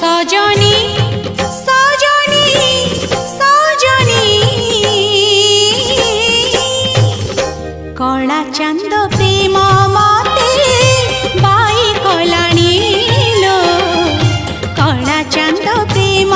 सजनी सजनी सजनी कला चांद प्रेम मते बाई कलाणी लो कला चांद प्रेम